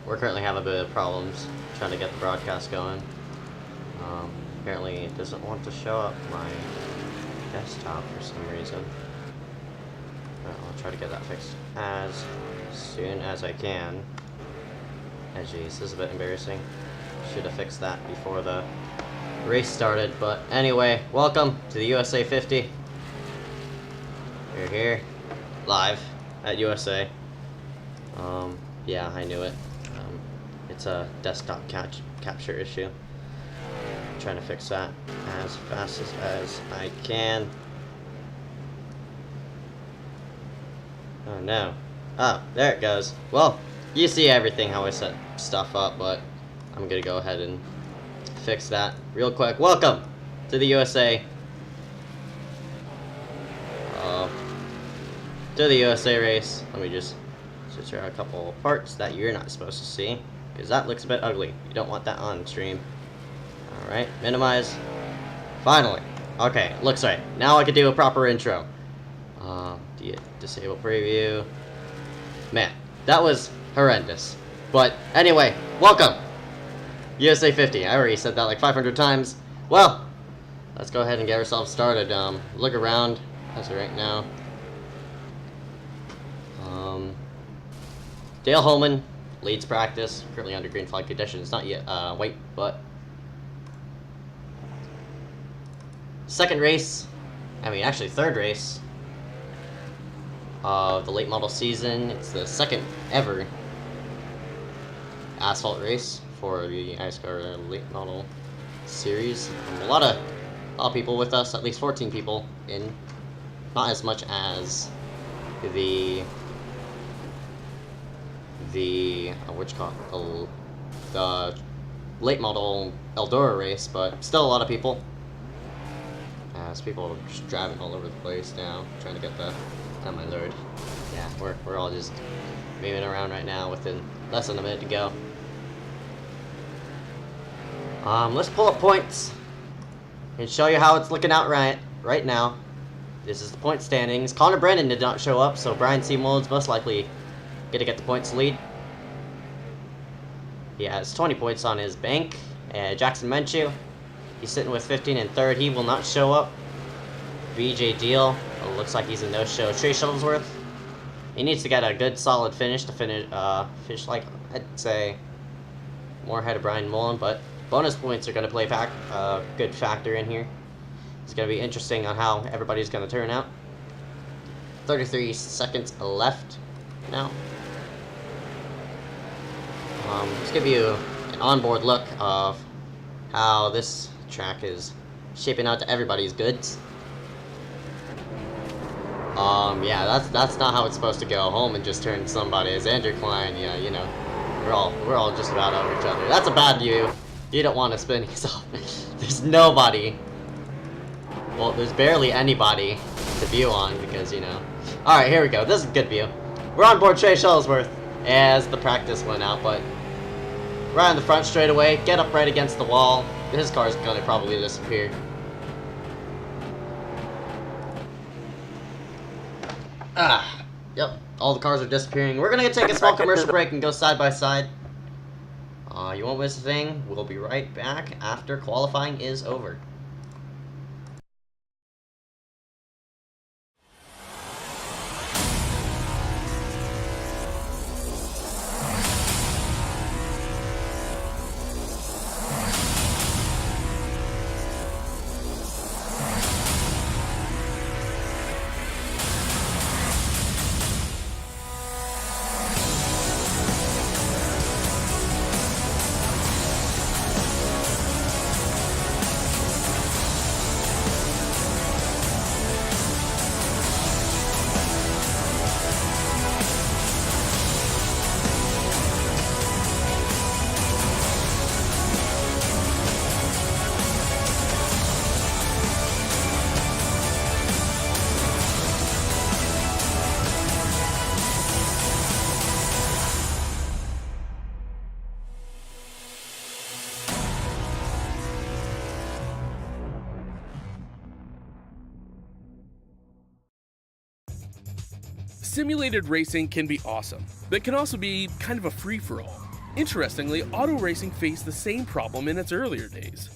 we're currently having a bit of problems trying to get the broadcast going. Apparently it doesn't want to show up my desktop for some reason. I'll try to get that fixed as soon as I can. Oh jeez, this is a bit embarrassing. Should have fixed that before the race started, but anyway, welcome to the USA 50. We're here, live at USA. Yeah, I knew it. It's a desktop capture issue. I'm trying to fix that as fast as I can. Oh no. Oh, there it goes. Well, you see everything how I set stuff up, but I'm gonna go ahead and fix that real quick. Welcome to the USA. To the USA race. Let me just switch around a couple parts that you're not supposed to see, because that looks a bit ugly. You don't want that on stream. Alright, minimize. Finally. Okay, looks right. Now I can do a proper intro. Disable preview. Man, that was horrendous. But anyway, welcome! USA 50. I already said that like 500 times. Well, let's go ahead and get ourselves started. Look around as of right now. Dale Holman leads practice, currently under green flag conditions. Not yet white, but second race, actually third race of the late model season. It's the second ever asphalt race for the iSCAR late model series. A lot of people with us, at least 14 people in. Not as much as the the late model Eldora race, but still a lot of people. As people are just driving all over the place now, trying to get the. Oh my lord! Yeah, we're all just moving around right now. Within less than a minute to go. Let's pull up points and show you how it's looking out right now. This is the point standings. Connor Brennan did not show up, so Brian Seymour is most likely gonna get the points lead. He has 20 points on his bank. Jackson Menchu, he's sitting with 15 in third. He will not show up. BJ Deal, looks like he's a no-show. Trey Shuttlesworth, he needs to get a good solid finish to finish like, I'd say, more ahead of Brian Mullen, but bonus points are going to play a good factor in here. It's going to be interesting on how everybody's going to turn out. 33 seconds left now. Let's give you an onboard look of how this track is shaping out to everybody's goods. Yeah, that's not how it's supposed to go. Holman just turned somebody. As Andrew Klein, yeah, you know, we're all just about over each other. That's a bad view. You don't want to spin yourself. There's nobody. Well, there's barely anybody to view on because, you know. Alright, here we go. This is a good view. We're on board Trey Shuttlesworth as the practice went out, but right on the front straight away, get up right against the wall. His car's gonna probably disappear. Yep, all the cars are disappearing. We're gonna take a small commercial break and go side by side. You won't miss a thing. We'll be right back after qualifying is over. Simulated racing can be awesome, but it can also be kind of a free-for-all. Interestingly, auto racing faced the same problem in its earlier days.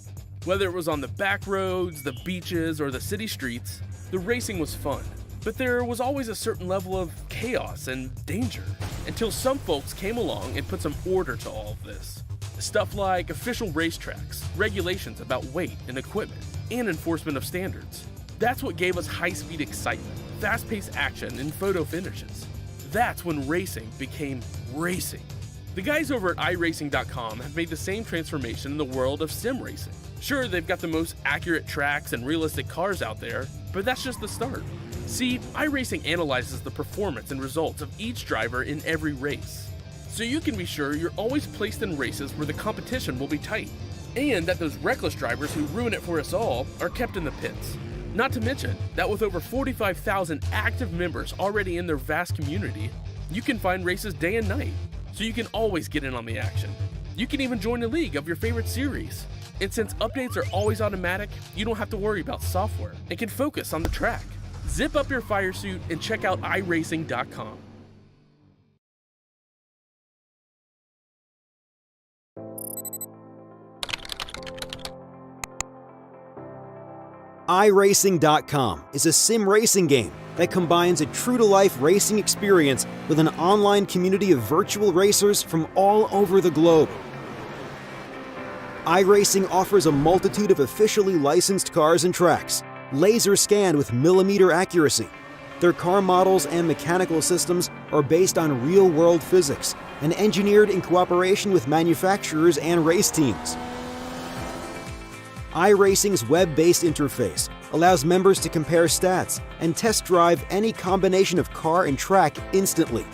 Whether it was on the back roads, the beaches, or the city streets, the racing was fun. But there was always a certain level of chaos and danger, until some folks came along and put some order to all of this. Stuff like official racetracks, regulations about weight and equipment, and enforcement of standards. That's what gave us high-speed excitement, fast-paced action, and photo finishes. That's when racing became racing. The guys over at iRacing.com have made the same transformation in the world of sim racing. Sure, they've got the most accurate tracks and realistic cars out there, but that's just the start. See, iRacing analyzes the performance and results of each driver in every race, so you can be sure you're always placed in races where the competition will be tight, and that those reckless drivers who ruin it for us all are kept in the pits. Not to mention that with over 45,000 active members already in their vast community, you can find races day and night, so you can always get in on the action. You can even join a league of your favorite series. And since updates are always automatic, you don't have to worry about software and can focus on the track. Zip up your fire suit and check out iRacing.com. iRacing.com is a sim racing game that combines a true-to-life racing experience with an online community of virtual racers from all over the globe. iRacing offers a multitude of officially licensed cars and tracks, laser scanned with millimeter accuracy. Their car models and mechanical systems are based on real-world physics and engineered in cooperation with manufacturers and race teams. iRacing's web-based interface allows members to compare stats and test drive any combination of car and track instantly.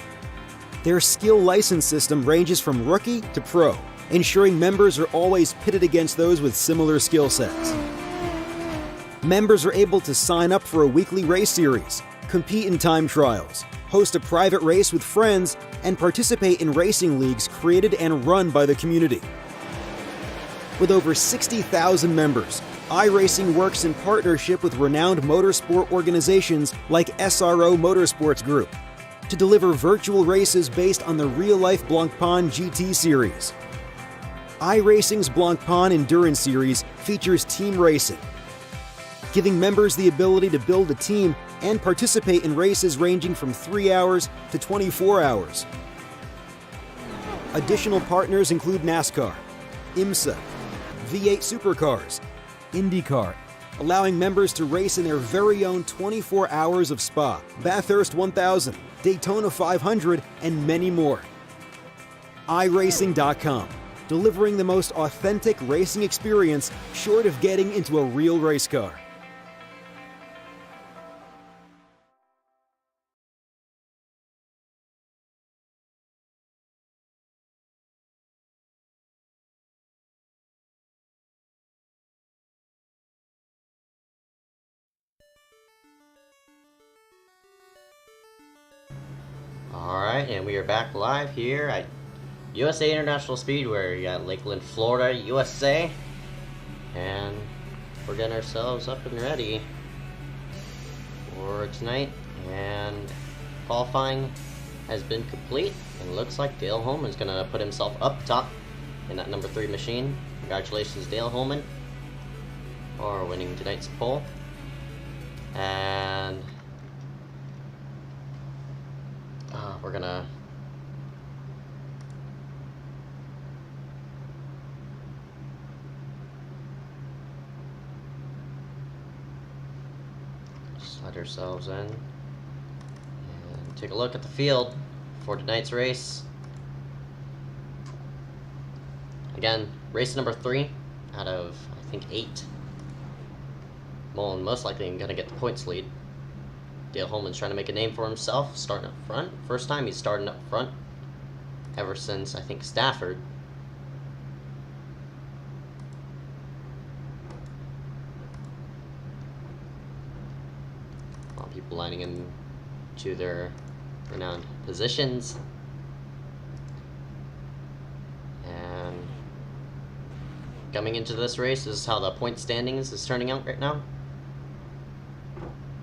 Their skill license system ranges from rookie to pro, ensuring members are always pitted against those with similar skill sets. Members are able to sign up for a weekly race series, compete in time trials, host a private race with friends, and participate in racing leagues created and run by the community. With over 60,000 members, iRacing works in partnership with renowned motorsport organizations like SRO Motorsports Group to deliver virtual races based on the real-life Blancpain GT series. iRacing's Blancpain Endurance Series features team racing, giving members the ability to build a team and participate in races ranging from 3 hours to 24 hours. Additional partners include NASCAR, IMSA, V8 Supercars, IndyCar, allowing members to race in their very own 24 hours of Spa, Bathurst 1000, Daytona 500, and many more. iRacing.com, delivering the most authentic racing experience short of getting into a real race car. Alright, and we are back live here at USA International Speedway at Lakeland, Florida, USA. And we're getting ourselves up and ready for tonight. And qualifying has been complete. And it looks like Dale Holman's going to put himself up top in that number 3 machine. Congratulations, Dale Holman, for winning tonight's pole. And we're gonna slide ourselves in and take a look at the field for tonight's race. Again, race number 3 out of, I think, 8. Mullen most likely gonna get the points lead. Dale Holman's trying to make a name for himself, starting up front. First time he's starting up front ever since, I think, Stafford. A lot of people lining into their renowned positions. And coming into this race, this is how the point standings is turning out right now.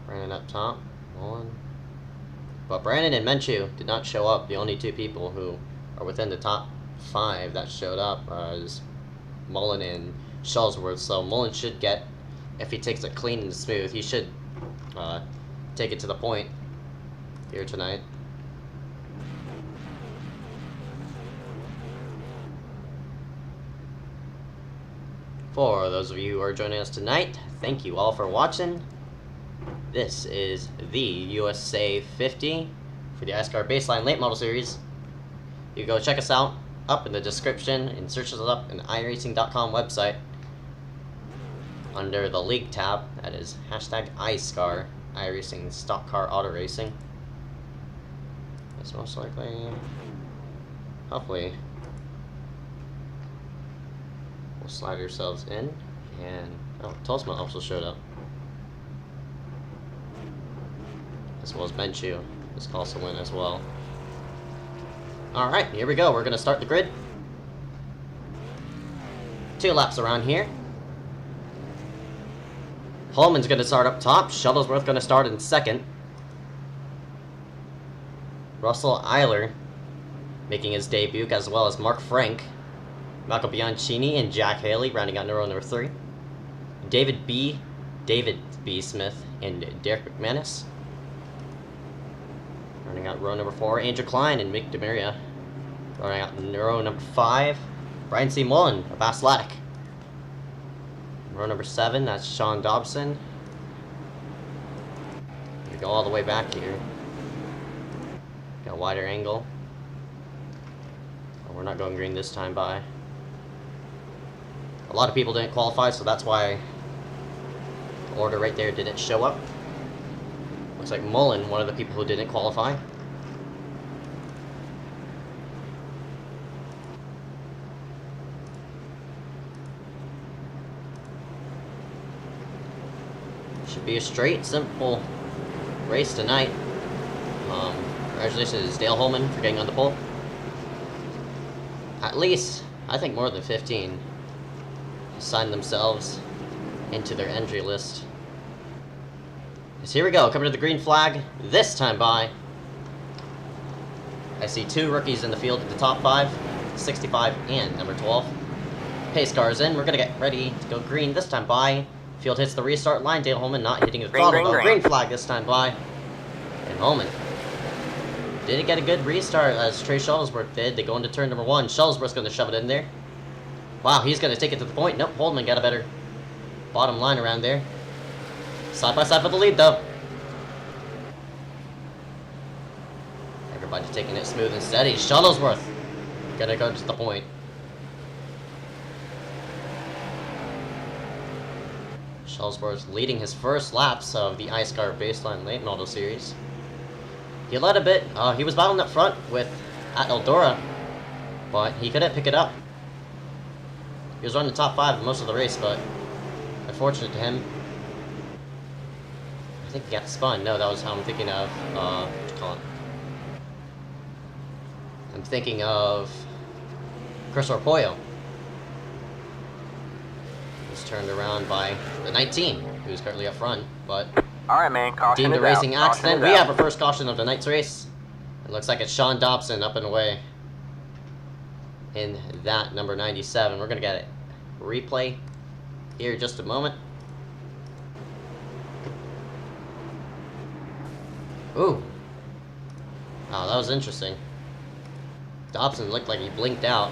Brandon up top. Mullen. But Brandon and Menchu did not show up, the only 2 people who are within the top 5 that showed up was Mullen and Shuttlesworth. So Mullen should get, if he takes it clean and smooth, he should take it to the point here tonight. For those of you who are joining us tonight, thank you all for watching. This is the USA 50 for the iSCAR Baseline Late Model Series. You can go check us out up in the description and search us up in the iRacing.com website under the League tab. That is hashtag iSCAR, iRacing Stock Car Auto Racing. It's most likely, hopefully, we'll slide ourselves in. And oh, Tulsma also showed up, as well as Benchu. This can also win as well. Alright, here we go. We're going to start the grid. 2 laps around here. Holman's going to start up top. Shuttlesworth going to start in second. Russell Eiler making his debut, as well as Mark Frank. Michael Bianchini and Jack Haley rounding out row number 3. David B. Smith and Derek McManus. Running out row number 4, Andrew Klein and Mick Demaria. Running out row number 5, Brian C. Mullen of Athletic. Row number 7, that's Sean Dobson. We go all the way back here. Got a wider angle. Oh, we're not going green this time by. A lot of people didn't qualify, so that's why the order right there didn't show up. Looks like Mullen, one of the people who didn't qualify. Should be a straight, simple race tonight. Congratulations to Dale Holman for getting on the pole. At least, I think more than 15 signed themselves into their entry list. So here we go, coming to the green flag, this time by. I see 2 rookies in the field at the top 5, 65 and number 12. Pace car is in, we're gonna get ready to go green this time by. Field hits the restart line, Dale Holman not hitting the throttle, though. Green flag this time by. And Holman didn't get a good restart as Trey Shuttlesworth did. They go into turn number 1, Shuttlesworth's gonna shove it in there. Wow, he's gonna take it to the point. Nope, Holman got a better bottom line around there. Side by side for the lead, though. Everybody taking it smooth and steady. Shuttlesworth gonna go to the point. Shuttlesworth leading his first laps of the iSCAR Baseline Late Model Series. He led a bit. He was battling up front with at Eldora, but he couldn't pick it up. He was running top 5 most of the race, but unfortunate to him. I think he got spun. No, that was how I'm thinking of, what you call it? I'm thinking of Chris Orpoyo. He's turned around by the 19, who's currently up front, but alright, man, caution deemed a it racing out. accident. We have our first caution of the night's race. It looks like it's Sean Dobson up and away in that number 97. We're going to get it replay here in just a moment. Ooh. Oh, that was interesting. Dobson looked like he blinked out.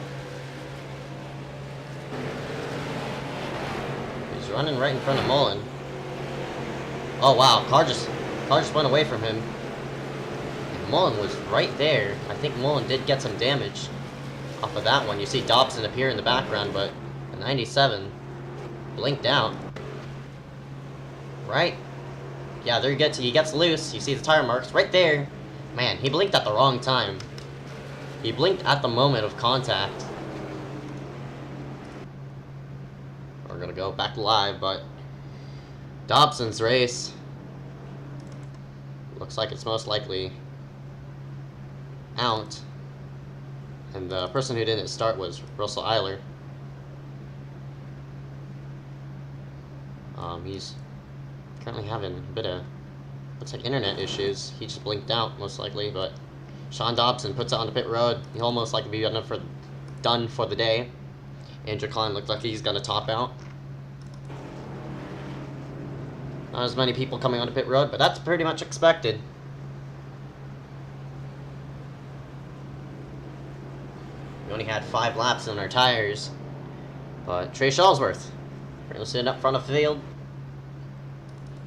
He's running right in front of Mullen. Oh wow, car just went away from him. And Mullen was right there. I think Mullen did get some damage off of that one. You see Dobson appear in the background, but the 97 blinked out. Right? Yeah, there he gets loose. You see the tire marks right there. Man, he blinked at the wrong time. He blinked at the moment of contact. We're gonna go back live, but Dobson's race looks like it's most likely out. And the person who didn't start was Russell Eiler. He's currently having a bit of, looks like, internet issues. He just blinked out, most likely, but Sean Dobson puts it on the pit road. He'll most likely be enough for done for the day. Andrew Klein looks like he's going to top out. Not as many people coming onto pit road, but that's pretty much expected. We only had 5 laps on our tires. But Trey Shallsworth, currently sitting up front of the field.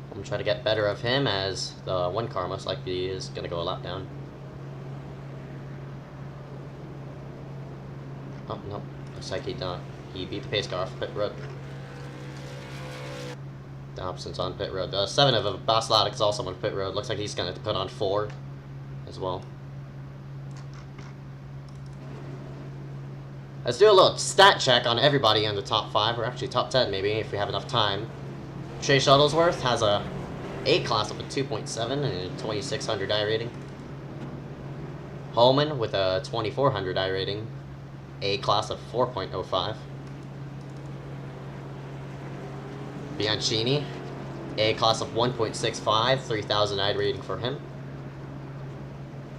I'm going to try to get better of him, as the one car most likely is going to go a lap down. Oh, no. Looks like he beat the pace car off pit road. Dobson's on pit road. 7 of Baslatic is also on pit road. Looks like he's going to put on 4 as well. Let's do a little stat check on everybody in the top 5, or actually top 10 maybe, if we have enough time. Trey Shuttlesworth has a A-class of a 2.7 and a 2600 I rating. Holman with a 2400 I rating. A-class of 4.05. Bianchini, A-class of 1.65, 3000 I rating for him.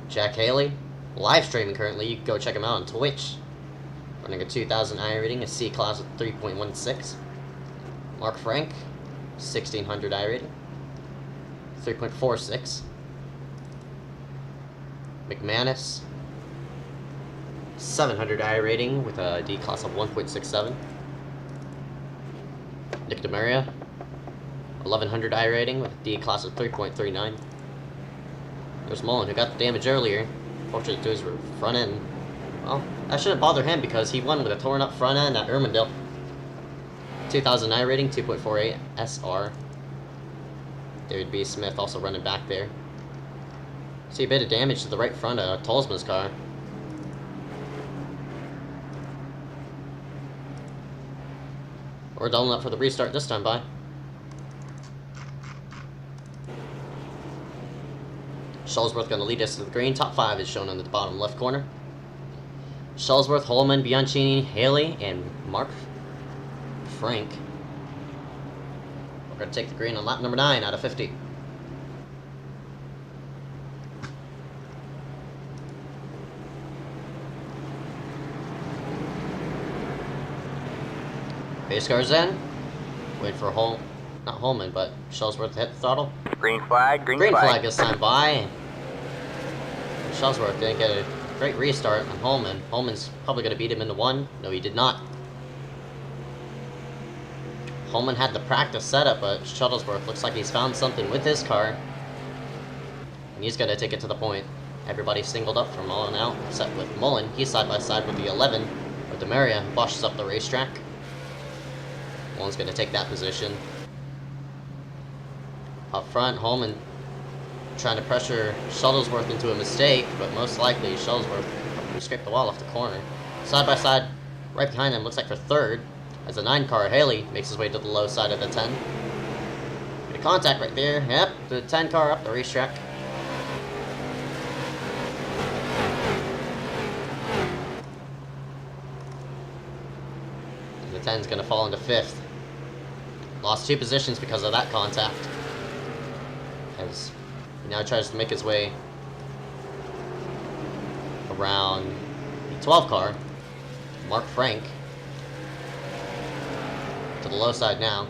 Jack Haley, live streaming currently, you can go check him out on Twitch. Running a 2000 I rating, a C-class of 3.16. Mark Frank, 1600 I rating, 3.46. McManus, 700 I rating with a D-class of 1.67. Nick DeMaria, 1100 I rating with a D-class of 3.39. There's Mullen, who got the damage earlier. Fortunate to his front end. Well, that shouldn't bother him because he won with a torn up front end at Ermondale. 2000 I rating, 2.48 SR. David B. Smith also running back there. See a bit of damage to the right front of Tolsman's car. We're doubling up for the restart this time, bye. Shuttlesworth going to lead us to the green. Top 5 is shown on the bottom left corner. Shuttlesworth, Holman, Bianchini, Haley, and Mark Frank. We're going to take the green on lap number 9 out of 50. Pace car's in. Wait for not Holman, but Shuttlesworth to hit the throttle. Green flag, green flag this time by. Shuttlesworth didn't get a great restart on Holman. Holman's probably going to beat him into 1. No, he did not. Holman had the practice setup, but Shuttlesworth looks like he's found something with his car. And he's going to take it to the point. Everybody singled up from Mullen out, except with Mullen. He's side by side with the 11, with DeMaria, who washes up the racetrack. Mullen's going to take that position. Up front, Holman trying to pressure Shuttlesworth into a mistake, but most likely Shuttlesworth will scrape the wall off the corner. Side by side, right behind him, looks like for 3rd, as the 9 car, Haley, makes his way to the low side of the 10. Bit of contact right there. Yep, the 10 car up the racetrack. And the 10's going to fall into 5th. Lost 2 positions because of that contact. As he now tries to make his way around the 12 car. Mark Frank to the low side now.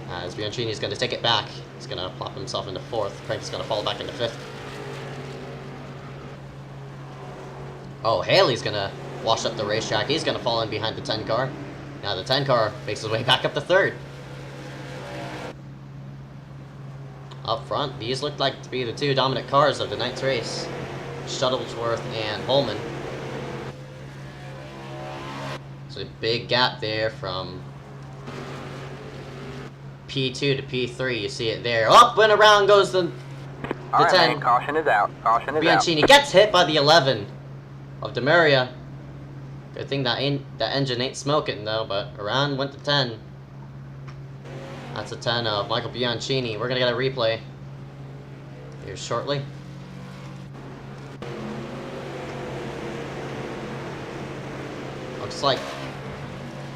As Bianchini is going to take it back. He's going to plop himself into 4th. Frank is going to fall back into 5th. Oh, Haley's going to wash up the racetrack. He's going to fall in behind the 10 car. Now the 10 car makes his way back up to 3rd. Up front, these look like to be the 2 dominant cars of tonight's race. Shuttlesworth and Holman. So a big gap there from P2 to P3. You see it there. Up and around goes the 10. Man, caution is out. Caution is Bianchini out. gets hit by the 11 of DeMaria. Good thing that engine ain't smoking though, but around went the 10. That's a 10 of Michael Bianchini. We're gonna get a replay here shortly. Looks like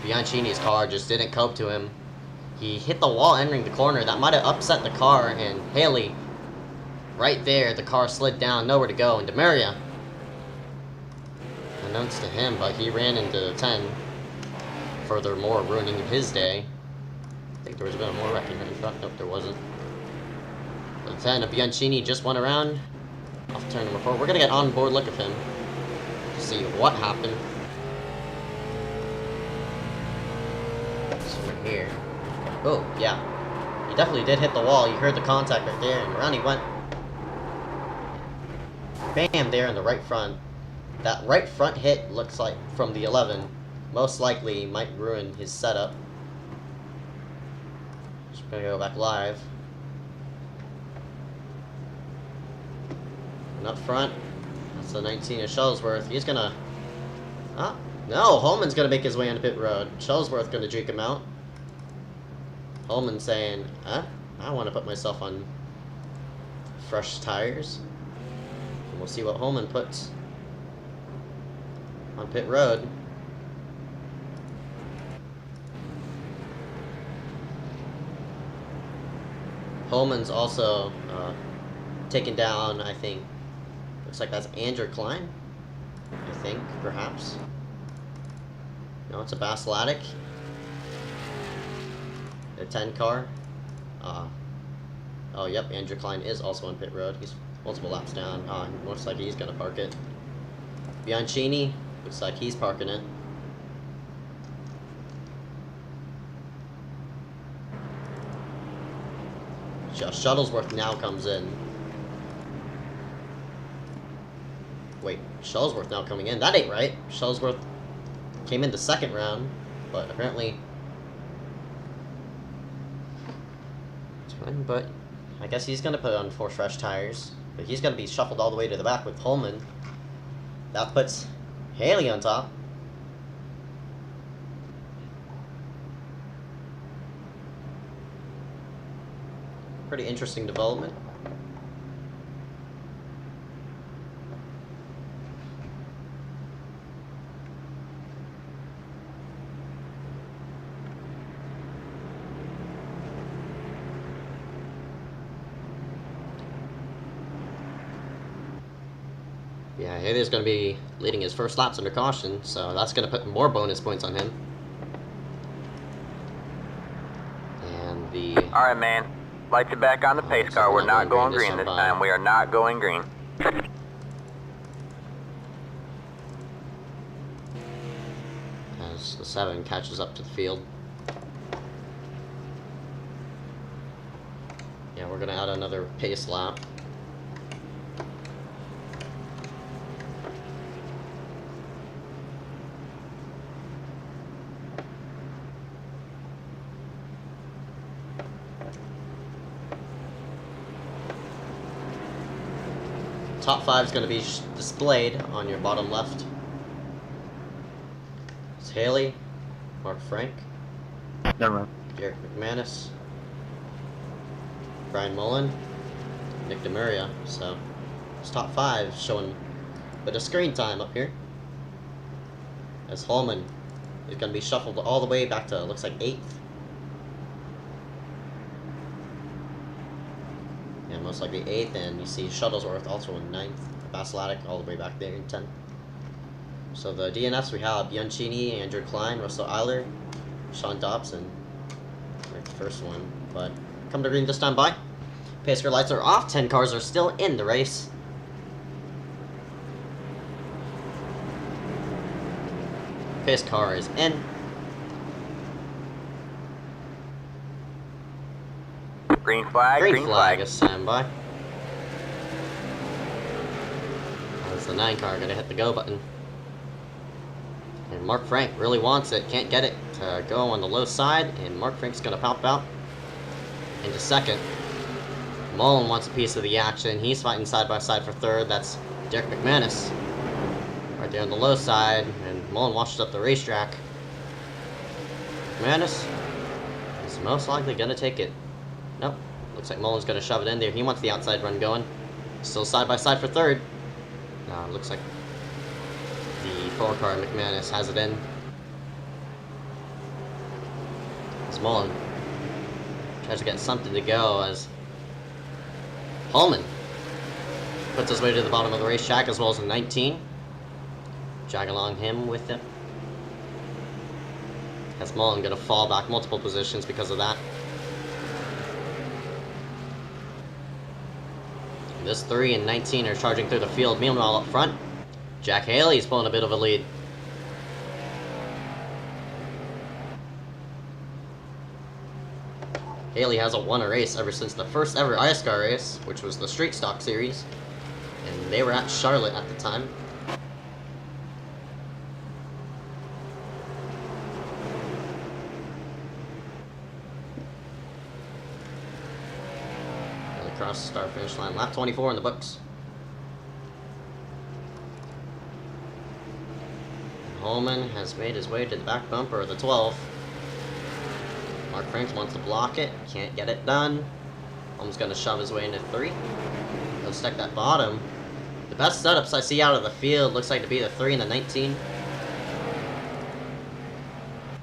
Bianchini's car just didn't cope to him. He hit the wall entering the corner. That might have upset the car, and Haley right there, the car slid down, nowhere to go, and Demaria, announced to him, but he ran into the 10, furthermore ruining his day. I think there was a bit more wrecking right in front. Nope, there wasn't. The 10 of Bianchini just went around off turn number 4. We're gonna get on board look of him to see what happened. So we're here. Oh, yeah. He definitely did hit the wall. You heard the contact right there, and around he went. Bam, there in the right front. That right front hit looks like from the 11. Most likely might ruin his setup. Just gonna go back live. And up front, that's the 19 of Shuttlesworth. He's gonna... no, Holman's gonna make his way onto pit road. Shuttlesworth gonna drink him out. Holman saying, I want to put myself on fresh tires. And we'll see what Holman puts on pit road. Holman's also taken down, I think, looks like that's Andrew Klein, I think, perhaps. No, it's a Baslatic. A 10 car. Oh, yep, Andrew Klein is also on pit road. He's multiple laps down. Looks like he's gonna park it. Bianchini, looks like he's parking it. Shuttlesworth now comes in. Wait, Shuttlesworth now coming in. That ain't right. Shuttlesworth came in the second round, but apparently... But I guess he's going to put on 4 fresh tires. But he's going to be shuffled all the way to the back with Holman. That puts Haley on top. Pretty interesting development. Yeah, Haley's going to be leading his first laps under caution, so that's going to put more bonus points on him. And the... Alright, man. Lights are back on the pace car. We're not going green this time. We are not going green. As the 7 catches up to the field. Yeah, we're going to add another pace lap. Top 5 is going to be displayed on your bottom left. It's Haley, Mark Frank, Never mind. Derek McManus, Brian Mullen, Nick DeMaria. So it's top 5 showing a bit of screen time up here. As Holman is going to be shuffled all the way back to, looks like 8th. Yeah, most likely 8th, and you see Shuttlesworth also in 9th. Baslatic all the way back there in 10th. So the DNFs we have Bianchini, Andrew Klein, Russell Eiler, Sean Dobson. Right, the first one. But come to green this time by. Pace car lights are off. 10 cars are still in the race. Pace car is in. Green flag, Green flag is standby. That's the 9 car gonna hit the go button. And Mark Frank really wants it, can't get it to go on the low side, and Mark Frank's gonna pop out into second. Mullen wants a piece of the action. He's fighting side by side for 3rd. That's Derek McManus right there on the low side, and Mullen washes up the racetrack. McManus is most likely gonna take it. Nope. Looks like Mullen's gonna shove it in there. He wants the outside run going. Still side by side for 3rd. Looks like the 4 car McManus has it in. As Mullen tries to get something to go as Holman puts his way to the bottom of the racetrack, as well as a 19. Drag along him with him. Has Mullen going to fall back multiple positions because of that. This 3 and 19 are charging through the field. Meanwhile, up front, Jack Haley's pulling a bit of a lead. Haley hasn't won a race ever since the first ever iSCAR race, which was the Street Stock Series, and they were at Charlotte at the time. Haley crossed the start finish line, lap 24 in the books. Holman has made his way to the back bumper of the 12. Mark Franks wants to block it, can't get it done. Holman's going to shove his way into 3. He'll stick that bottom. The best setups I see out of the field looks like to be the 3 and the 19.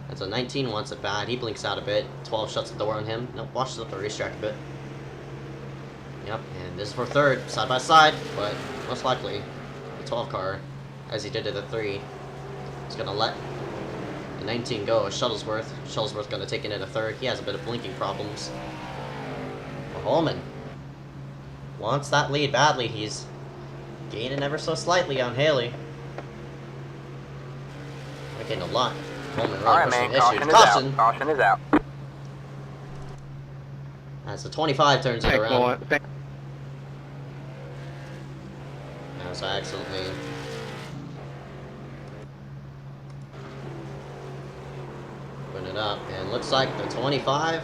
And so 19 wants it bad, he blinks out a bit. 12 shuts the door on him. Nope, washes up the racetrack a bit. Yep, and this is for 3rd, side by side, but most likely the 12 car, as he did to the 3, is going to let the 19 go. Shuttlesworth. Shuttlesworth going to take it into 3rd. He has a bit of blinking problems. But Holman wants that lead badly. He's gaining ever so slightly on Haley. We're getting a lot. Holman really pushing the issues. Caution! Caution is out. As the 25 turns it around. Now so accidentally open it up, and looks like the 25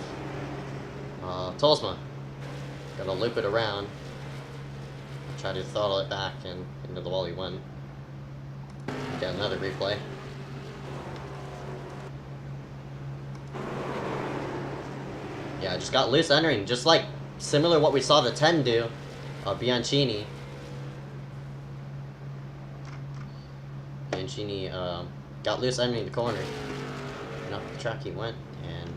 Tolsma gonna loop it around, try to throttle it back and into the wall he went. Get another replay. Yeah, just got loose entering, just like similar what we saw the 10 do, Bianchini. Bianchini got loose entering the corner. And up the track he went, and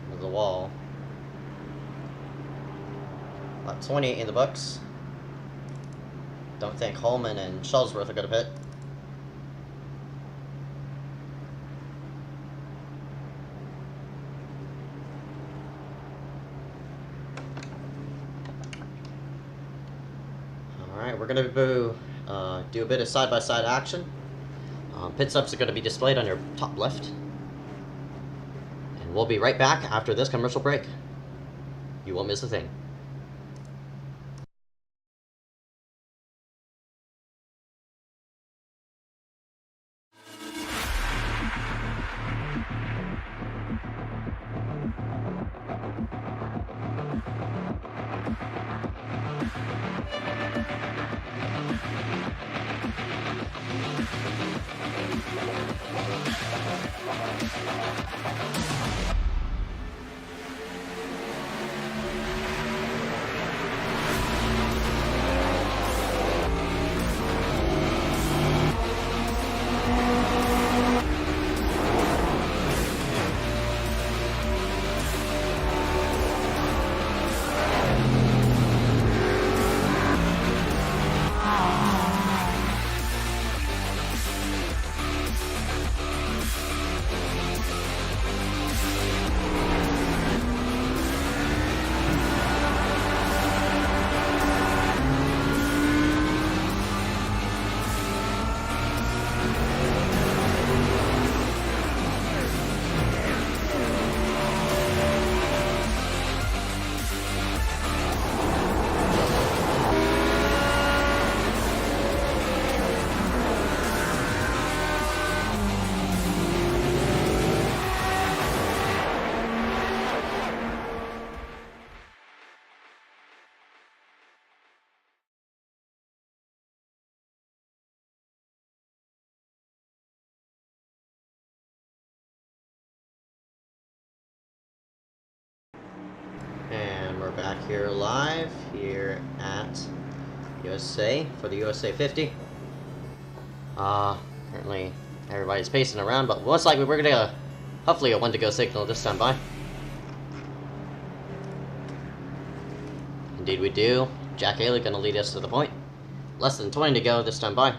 into the wall. Lap 28 in the books. Don't think Holman and Shuttlesworth are going to pit. Alright, we're going to do a bit of side-by-side action. Pit stops are going to be displayed on your top left. And we'll be right back after this commercial break. You won't miss a thing. And we're back here live here at USA for the USA 50. Currently everybody's pacing around, but most likely we're gonna hopefully a 1 to go signal this time by. Indeed we do. Jack Haley going to lead us to the point. Less than 20 to go this time by.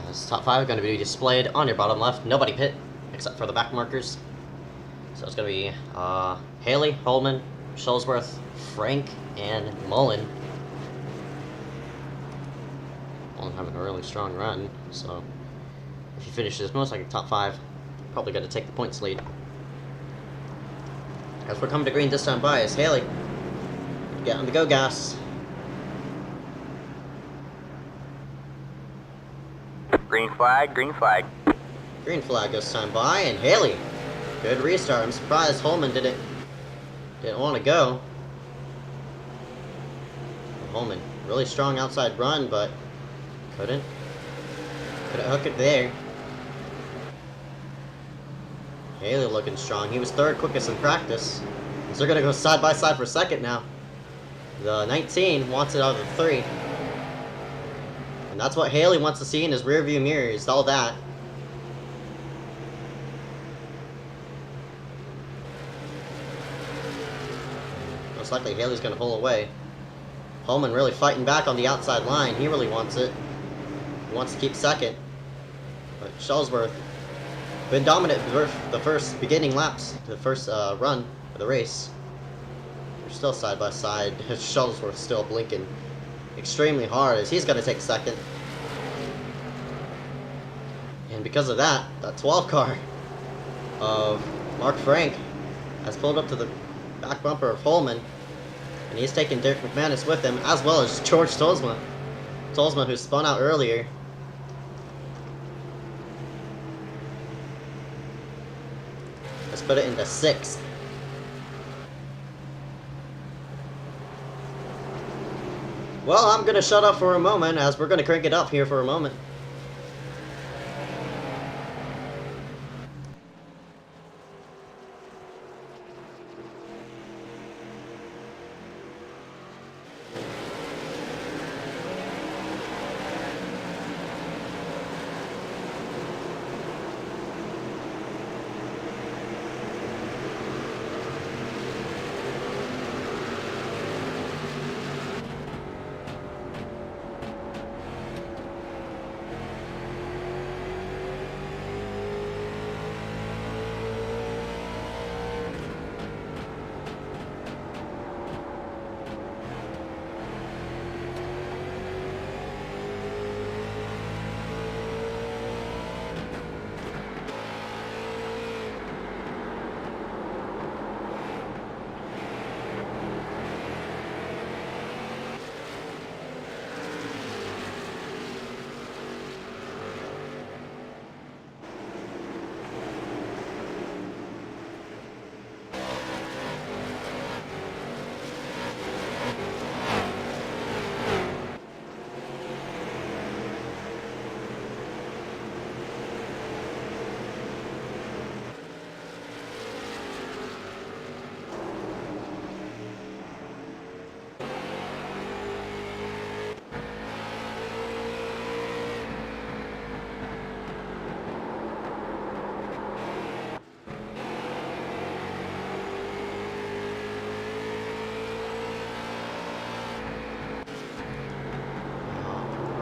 As top 5 going to be displayed on your bottom left. Nobody pit except for the back markers. So it's going to be Haley, Holman, Shuttlesworth, Frank, and Mullen. Mullen having a really strong run, so if he finishes most likely top 5, probably going to take the points lead. As we're coming to green this time by is Haley. Get on the go gas. Green flag, green flag. Green flag this time by, and Haley. Good restart. I'm surprised Holman didn't want to go. Holman, really strong outside run, but couldn't hook it there. Haley looking strong. He was 3rd quickest in practice. So they're going to go side by side for 2nd now. The 19 wants it out of the 3. And that's what Haley wants to see in his rearview mirror, is all that. Most likely Haley's going to pull away. Holman really fighting back on the outside line. He really wants it. He wants to keep 2nd. But Shuttlesworth been dominant for the first beginning laps, the first run of the race. They're still side by side. Shuttlesworth still blinking extremely hard as he's going to take 2nd. And because of that, that 12 car of Mark Frank has pulled up to the back bumper of Holman, and he's taking Derek McManus with him, as well as George Tolsma. Tolsma, who spun out earlier. Let's put it into 6th. Well, I'm going to shut up for a moment, as we're going to crank it up here for a moment.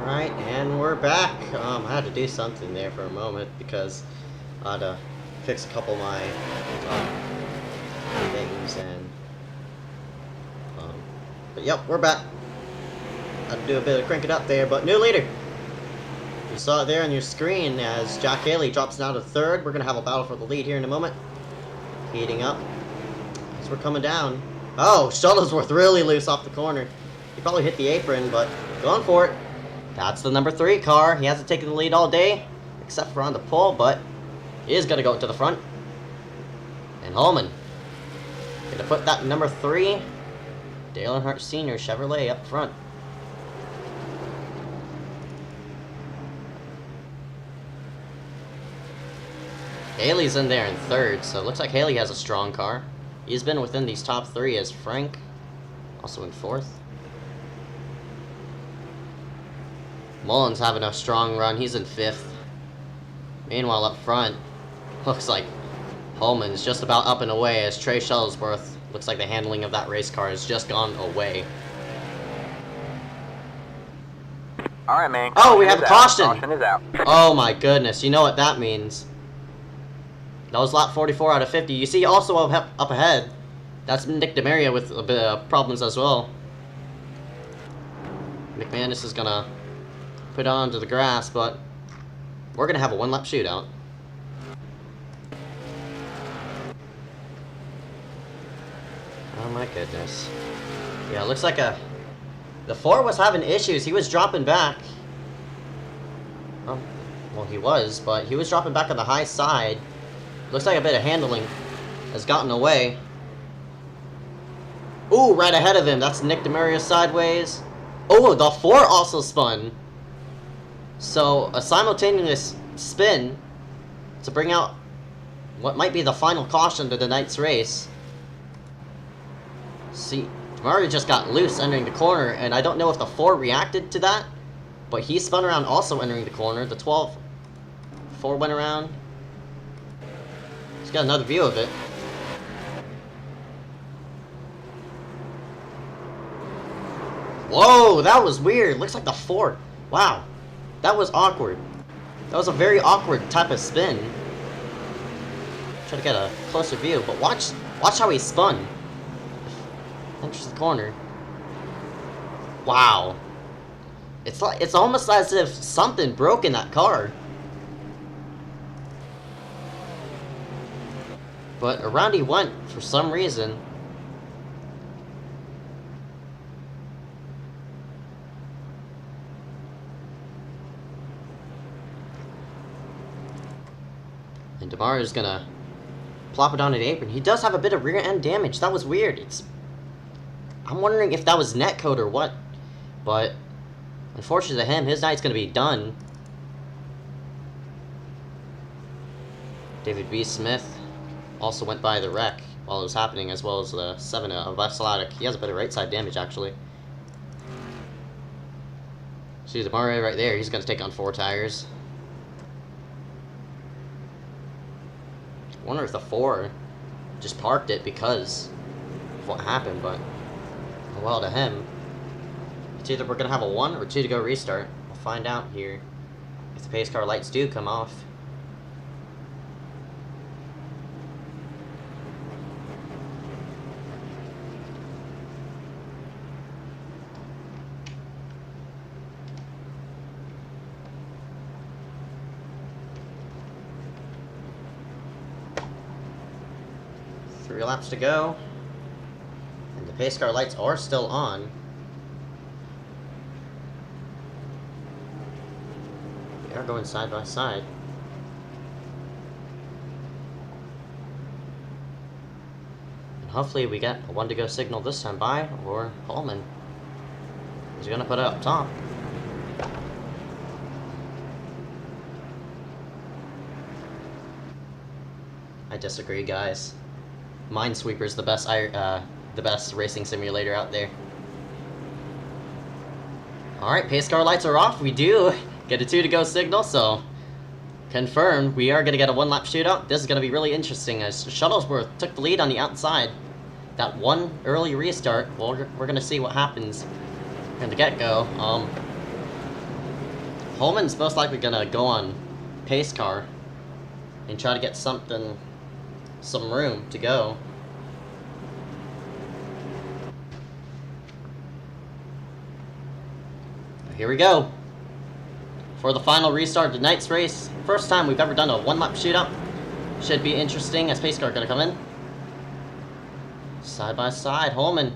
Alright, and we're back. I had to do something there for a moment because I had to fix a couple of my things, and but yep, we're back. Had to do a bit of crank it up there, but new leader. You saw it there on your screen as Jack Haley drops down to 3rd. We're gonna have a battle for the lead here in a moment. Heating up as we're coming down. Oh, Shuttlesworth really loose off the corner. He probably hit the apron, but going for it. That's the number 3 car. He hasn't taken the lead all day, except for on the pole, but he is going to go to the front. And Holman going to put that number 3 Dale Earnhardt Sr. Chevrolet up front. Haley's in there in 3rd, so it looks like Haley has a strong car. He's been within these top 3 as Frank, also in 4th. Mullen's having a strong run. He's in 5th. Meanwhile, up front, looks like Holman's just about up and away as Trey Shuttlesworth looks like the handling of that race car has just gone away. Alright, man. Oh, we have a caution! Caution is out. Oh my goodness, you know what that means. That was lap 44 out of 50. You see also up ahead, that's Nick DeMaria with a bit of problems as well. McManus is gonna put it onto the grass, but we're gonna have a one-lap shootout. Oh my goodness. Yeah, it looks like the 4 was having issues. He was dropping back. Oh, well, he was, but he was dropping back on the high side. Looks like a bit of handling has gotten away. Ooh, right ahead of him. That's Nick DeMaria sideways. Oh, the 4 also spun. So, a simultaneous spin to bring out what might be the final caution to the night's race. See, DeMaria just got loose entering the corner, and I don't know if the 4 reacted to that, but he spun around also entering the corner. The 4 went around. He's got another view of it. Whoa, that was weird. Looks like the 4. Wow, that was awkward. That was a very awkward type of spin. Try to get a closer view, but watch how he spun. Enters the corner. Wow. It's almost as if something broke in that car. But around he went for some reason. And DeMaria's gonna plop it onto the apron. He does have a bit of rear end damage. That was weird. I'm wondering if that was netcode or what. But unfortunately to him, his night's gonna be done. David B. Smith also went by the wreck while it was happening, as well as the 7 of Vexelatic. He has a bit of right side damage actually. See DeMaria right there. He's gonna take on 4 tires. I wonder if the 4 just parked it because of what happened, but oh well to him. It's either we're going to have a 1 or 2 to go restart. We'll find out here if the pace car lights do come off. Three laps to go, and the pace car lights are still on. They are going side by side. And hopefully we get a 1 to go signal this time by, or Holman is going to put it up top. I disagree, guys. Minesweeper's the best racing simulator out there. Alright, pace car lights are off. We do get a 2 to go signal, so confirmed we are going to get a 1-lap shootout. This is going to be really interesting as Shuttlesworth took the lead on the outside. That 1 early restart, well, we're going to see what happens from the get-go. Holman's most likely going to go on pace car and try to get some room to go. Here we go. For the final restart of tonight's race. First time we've ever done a 1-lap shootout. Should be interesting as pace car gonna come in. Side by side, Holman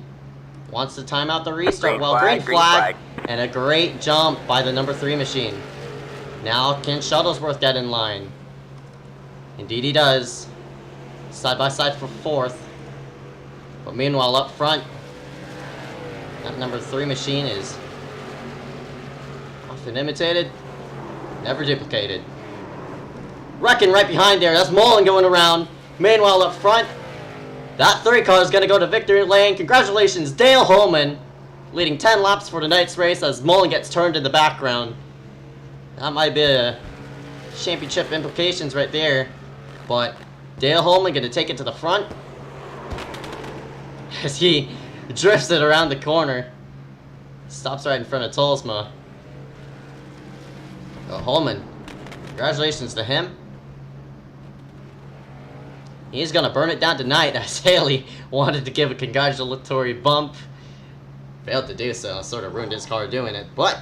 wants to time out the restart. Green flag. And a great jump by the number 3 machine. Now can Shuttlesworth get in line? Indeed he does. Side by side for 4th. But meanwhile up front, that number 3 machine is often imitated, never duplicated. Wrecking right behind there, that's Mullen going around. Meanwhile up front, that 3 car is going to go to victory lane. Congratulations, Dale Holman, leading 10 laps for tonight's race as Mullen gets turned in the background. That might be a championship implications right there, but Dale Holman gonna take it to the front as he drifts it around the corner. Stops right in front of Tolsma. Holman, congratulations to him. He's gonna burn it down tonight, as Haley wanted to give a congratulatory bump. Failed to do so, sort of ruined his car doing it, but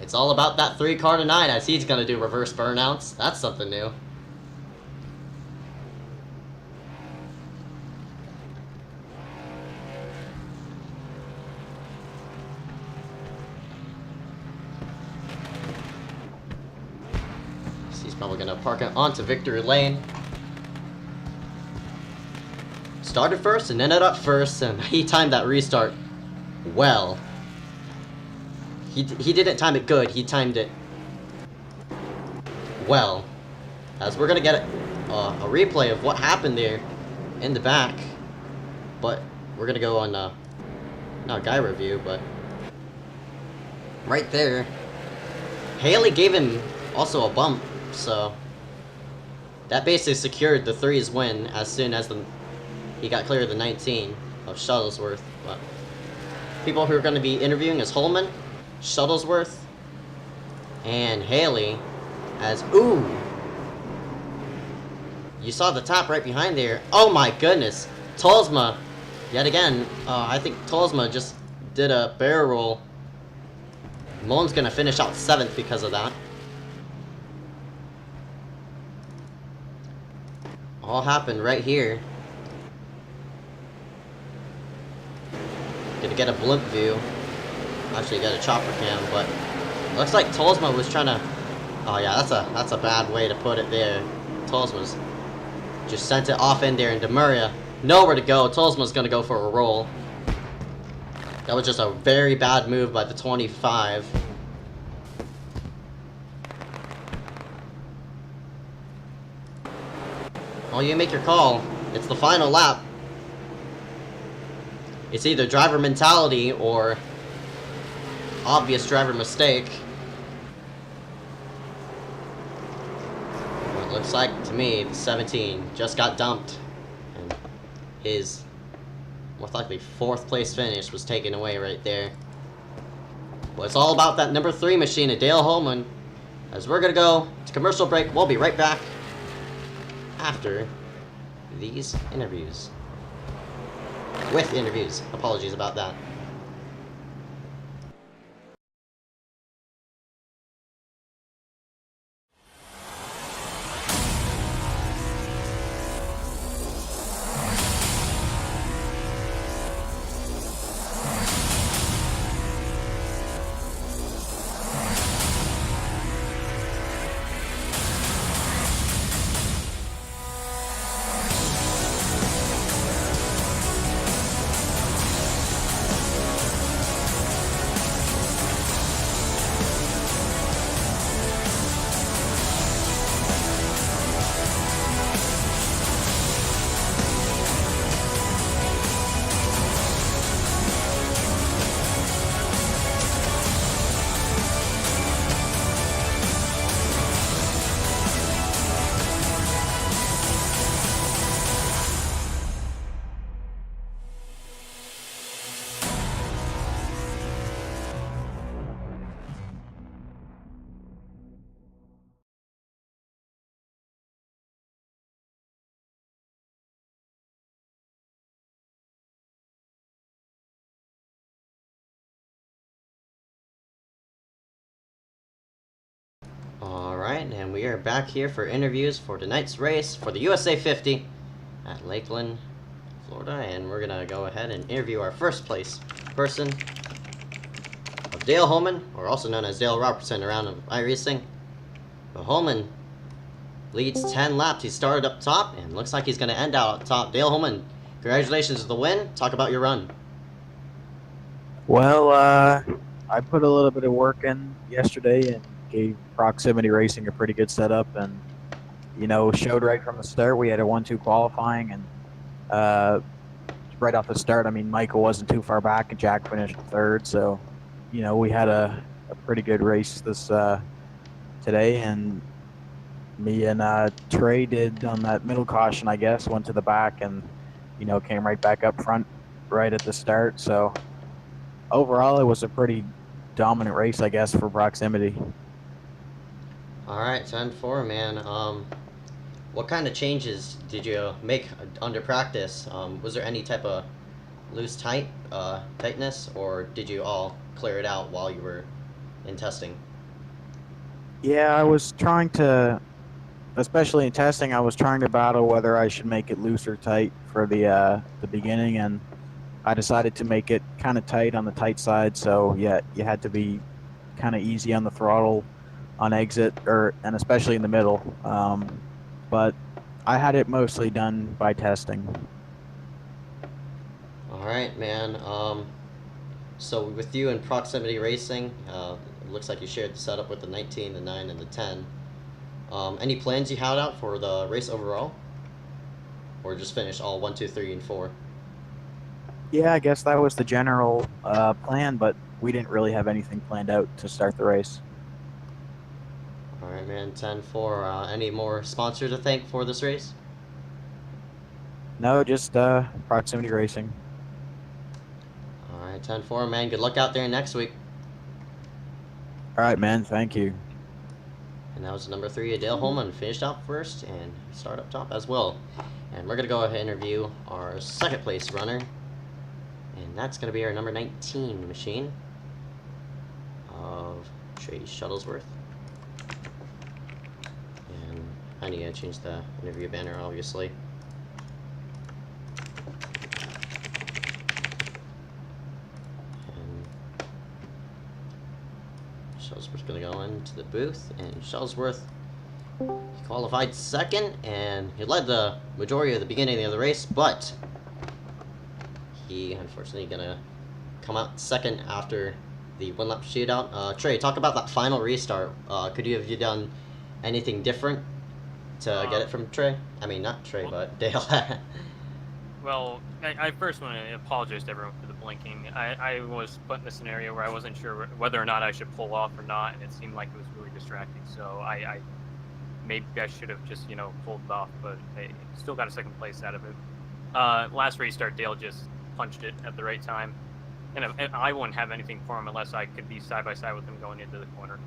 it's all about that 3 car tonight, as he's gonna do reverse burnouts. That's something new. He's probably gonna park it onto victory lane. Started first and ended up first, and he timed that restart well. He didn't time it good, he timed it well. As we're gonna get a replay of what happened there in the back, but we're gonna go on not a guy review, but right there, Haley gave him also a bump, so that basically secured the 3's win as soon as he got clear of the 19 of Shuttlesworth. But people who are going to be interviewing is Holman, Shuttlesworth, and Haley. As ooh, you saw the top right behind there. Oh my goodness, Tolsma, yet again. I think Tolsma just did a barrel roll. Mullen's going to finish out 7th because of that. All happened right here. Gonna get a blimp view. Actually, get a chopper cam, but looks like Tolsma was trying to. Oh yeah, that's a bad way to put it there. Tolsma's just sent it off in there, and Demuria nowhere to go. Tolsma's gonna go for a roll. That was just a very bad move by the 25. Well, you make your call. It's the final lap. It's either driver mentality or obvious driver mistake. Well, it looks like to me the 17 just got dumped, and his most likely 4th place finish was taken away right there. Well, it's all about that number 3 machine of Dale Holman. As we're gonna go to commercial break, we'll be right back after these interviews. With interviews. Apologies about that. Alright, and we are back here for interviews for tonight's race for the USA 50 at Lakeland, Florida, and we're gonna go ahead and interview our first place person of Dale Holman, or also known as Dale Robertson around iRacing. But Holman leads 10 laps. He started up top and looks like he's gonna end out up top. Dale Holman, congratulations on the win. Talk about your run. Well, I put a little bit of work in yesterday and gave Proximity Racing a pretty good setup, and showed right from the start. We had a 1-2 qualifying, and right off the start, I mean, Michael wasn't too far back, and Jack finished 3rd, so we had a pretty good race this today, and Me and Trey did on that middle caution, I guess, went to the back and, came right back up front right at the start. So overall, it was a pretty dominant race, I guess, for proximity. All right, 10-4, man. What kind of changes did you make under practice? Was there any type of tightness, or did you all clear it out while you were in testing? Yeah, I was trying to, especially in testing, I was trying to battle whether I should make it loose or tight for the beginning, and I decided to make it kind of tight on the tight side. So yeah, you had to be kind of easy on the throttle on exit, and especially in the middle. But I had it mostly done by testing. All right, man. So with you in proximity racing, it looks like you shared the setup with the 19, the 9, and the 10. Any plans you had out for the race overall? Or just finish all 1, 2, 3, and 4? Yeah, I guess that was the general plan, but we didn't really have anything planned out to start the race. All right, man. 10-4. Any more sponsors to thank for this race? No, just proximity racing. All right, 10-4, man. Good luck out there next week. All right, man. Thank you. And that was number 3, Dale Holman, finished out first and start up top as well. And we're going to go ahead and interview our second place runner. And that's going to be our number 19 machine of Trey Shuttlesworth. And I need to change the interview banner, obviously. And Shuttlesworth's going to go into the booth, and Shuttlesworth qualified second, and he led the majority of the beginning of the race, but he unfortunately gonna come out second after the one-lap shootout. Trey, talk about that final restart. Could you have done anything different to get it from Trey? I mean, not Trey, but Dale. Well, I first want to apologize to everyone for the blinking. I was put in a scenario where I wasn't sure whether or not I should pull off or not, and it seemed like it was really distracting. So maybe I should have just, pulled it off, but I still got a second place out of it. Last restart, Dale just punched it at the right time, and I wouldn't have anything for him unless I could be side by side with him going into the corner.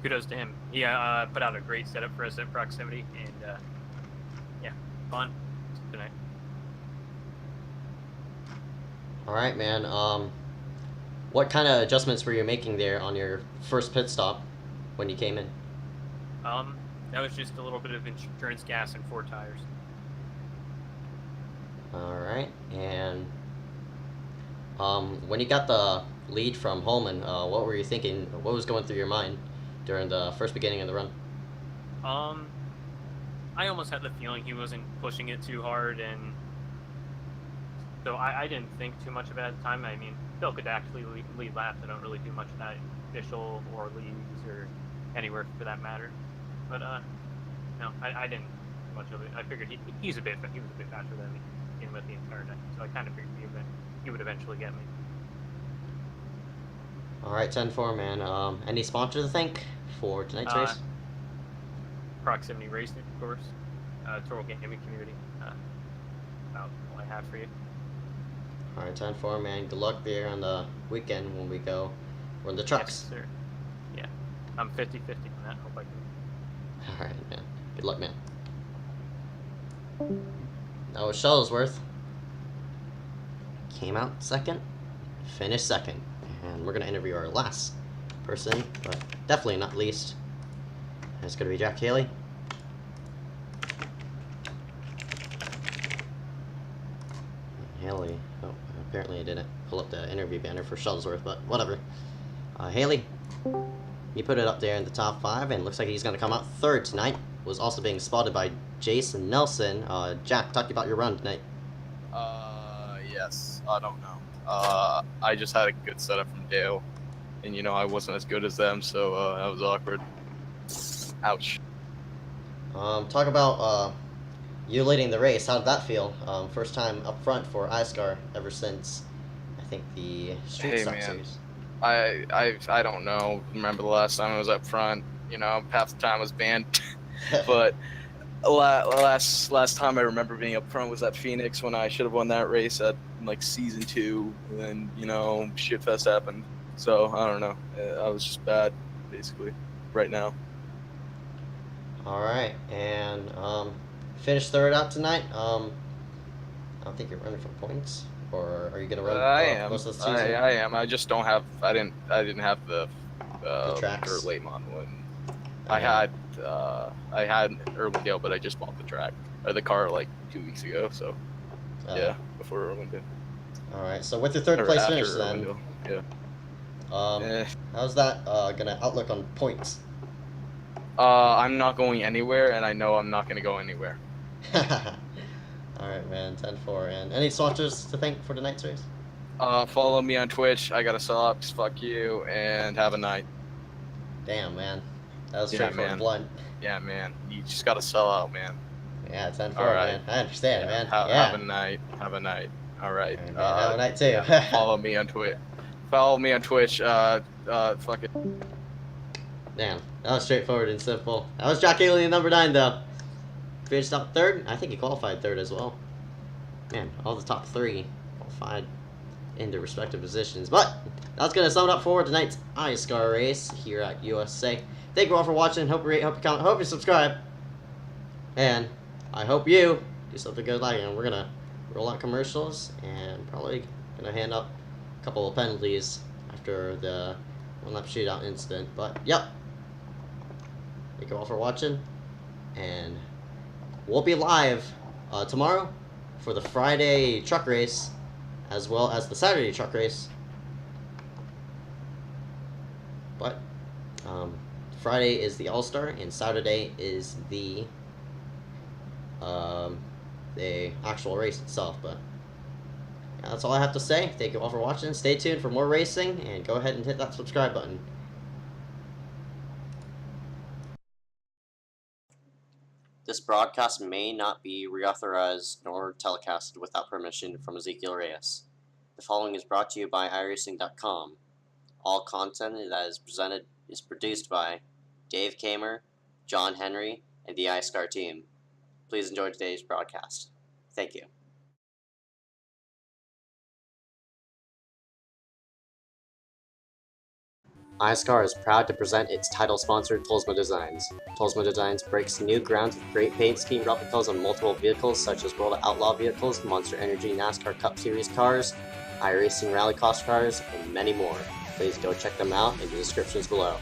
Kudos to him. He put out a great setup for us at proximity, and yeah, fun tonight. All right, man. What kind of adjustments were you making there on your first pit stop when you came in? That was just a little bit of insurance gas and 4 tires. All right, and when you got the lead from Holman, what were you thinking? What was going through your mind during the first beginning of the run? I almost had the feeling he wasn't pushing it too hard, and so I didn't think too much of it at the time. I mean, Bill could actually lead laps. I don't really do much of that official or leads or anywhere for that matter. But no, I didn't do much of it. I figured he was a bit faster than me in with the entire night, so I kind of figured he would eventually get me. All right, 10-4, man. Any sponsor to thank for tonight's race? Proximity Racing, of course. Total Gaming Community. About all I have for you. All right, 10-4, man. Good luck there on the weekend when we go run the trucks. Yes, sir. Yeah, I'm 50-50 on that. Hope I can. All right, man. Good luck, man. That was Shuttlesworth. Came out second, finished second. And we're going to interview our last person, but definitely not least. And it's going to be Jack Haley. Haley. Oh, apparently I didn't pull up the interview banner for Shuttlesworth, but whatever. Haley, you put it up there in the top 5, and looks like he's going to come out third tonight. Was also being spotted by Jason Nelson. Jack, talk about your run tonight. Yes. I don't know. I just had a good setup from Dale, and I wasn't as good as them, so that was awkward. Ouch. Talk about you leading the race. How did that feel? First time up front for iSCAR ever since, I think, the Street Stock Series. I don't know. Remember the last time I was up front? Half the time I was banned. But last time I remember being up front was at Phoenix when I should have won that race at like season 2, and then shitfest happened. So I don't know. I was just bad, basically, right now. All right, and finished third out tonight. I don't think you're running for points, or are you gonna run I am. most of the season? I am. I just don't have. I didn't have the tracks. dirt late model, and I had Irwindale, but I just bought the track or the car like 2 weeks ago. So yeah, before Irwindale. All right. So with your third place finish, then, yeah. How's that gonna outlook on points? I'm not going anywhere, and I know I'm not gonna go anywhere. All right, man. 10-4, and any sponsors to thank for tonight's race? Follow me on Twitch. I gotta sell up. Fuck you, and have a night. Damn, man. That was straightforward and blunt. Yeah, man. You just gotta sell out, man. Yeah, 10-4, All right. man. I understand, man. Have a night. Have a night. All right. All right, man. Have a night too. Follow me on Twitch. Follow me on Twitch. Fuck it. Damn, that was straightforward and simple. That was Jock Alien number 9, though. Finished up third. I think he qualified third as well. Man, all the top 3 qualified in their respective positions. But that's going to sum it up for tonight's iSCAR race here at USA. Thank you all for watching. Hope you rate, hope you comment, hope you subscribe. And I hope you do something good like it. We're going to roll out commercials and probably going to hand out a couple of penalties after the one-lap shootout incident. But, yep. Thank you all for watching. And we'll be live tomorrow for the Friday truck race, as well as the Saturday truck race. But Friday is the All-Star, and Saturday is the actual race itself. But yeah, that's all I have to say. Thank you all for watching. Stay tuned for more racing, and go ahead and hit that subscribe button. This broadcast may not be reauthorized nor telecasted without permission from Ezeckiel Reyes. The following is brought to you by iRacing.com. All content that is presented is produced by Dave Kamer, John Henry, and the iSCAR team. Please enjoy today's broadcast. Thank you. iSCAR is proud to present its title sponsor, Tolsma Designs. Tolsma Designs breaks new ground with great paint scheme replicas on multiple vehicles such as World of Outlaw vehicles, Monster Energy NASCAR Cup Series cars, iRacing Rally Cross cars, and many more. Please go check them out in the descriptions below.